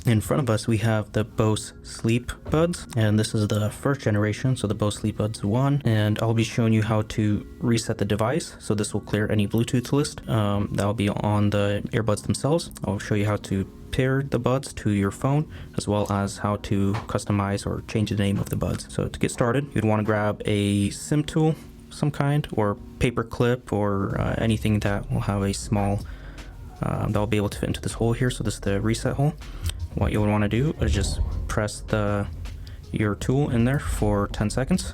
In front of us, we have the Bose Sleep Buds, and this is the first generation, so the Bose Sleep Buds 1, and I'll be showing you how to reset the device, so this will clear any Bluetooth list. That'll be on the earbuds themselves. I'll show you how to pair the buds to your phone, as well as how to customize or change the name of the buds. So to get started, you'd want to grab a SIM tool, some kind, or paper clip, or anything that will have a small, that'll be able to fit into this hole here. So this is the reset hole. What you'll want to do is just press your tool in there for 10 seconds.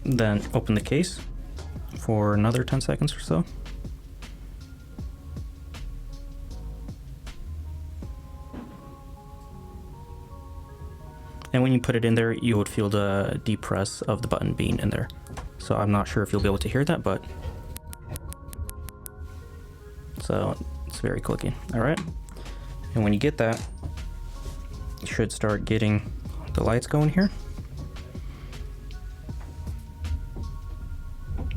Then open the case for another 10 seconds or so. And when you put it in there, you would feel the depress of the button being in there. So I'm not sure if you'll be able to hear that, but so it's very clicky. All right. And when you get that, you should start getting the lights going here.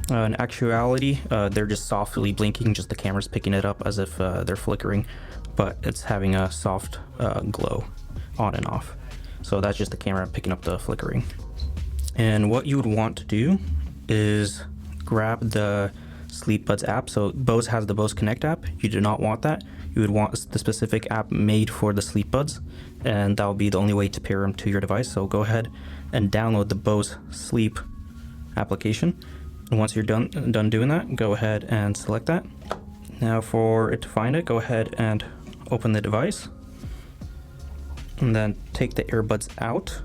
In actuality, they're just softly blinking, just the camera's picking it up as if they're flickering, but it's having a soft glow on and off. So that's just the camera picking up the flickering. And what you would want to do is grab the Sleep Buds app. So Bose has the Bose Connect app. You do not want that. You would want the specific app made for the Sleep Buds, and that will be the only way to pair them to your device. So go ahead and download the Bose Sleep application. And once you're done doing that, go ahead and select that. Now for it to find it, go ahead and open the device, and then take the earbuds out.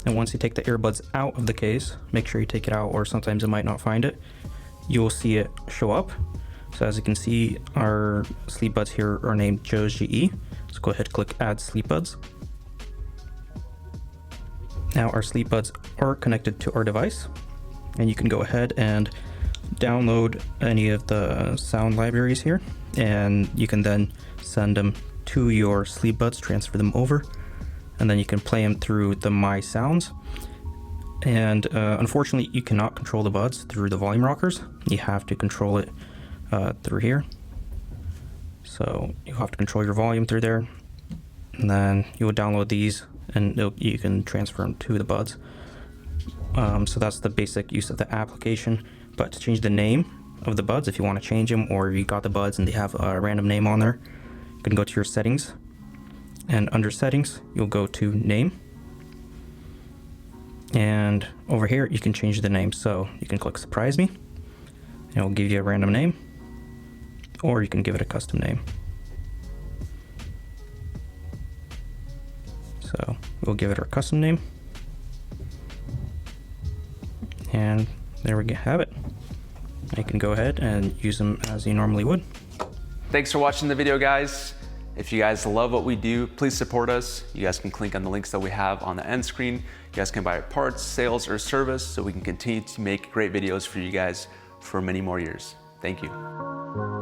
And once you take the earbuds out of the case, make sure you take it out, or sometimes it might not find it. You will see it show up. So as you can see, our Sleep Buds here are named Joe's GE. So go ahead and click Add Sleep Buds. Now our Sleep Buds are connected to our device, and you can go ahead and download any of the sound libraries here, and you can then send them to your Sleep Buds, transfer them over, and then you can play them through the My Sounds. And unfortunately, you cannot control the buds through the volume rockers. You have to control it through here. So you have to control your volume through there, and then you will download these, and you can transfer them to the buds. So that's the basic use of the application. But to change the name of the buds, if you want to change them, or you got the buds and they have a random name on there, you can go to your settings, and under settings, you'll go to name. And over here, you can change the name. So you can click surprise me, and it'll give you a random name, or you can give it a custom name. So we'll give it our custom name, and there we have it. You can go ahead and use them as you normally would. Thanks for watching the video, guys. If you guys love what we do, please support us. You guys can click on the links that we have on the end screen. You guys can buy parts, sales, or service, so we can continue to make great videos for you guys for many more years. Thank you.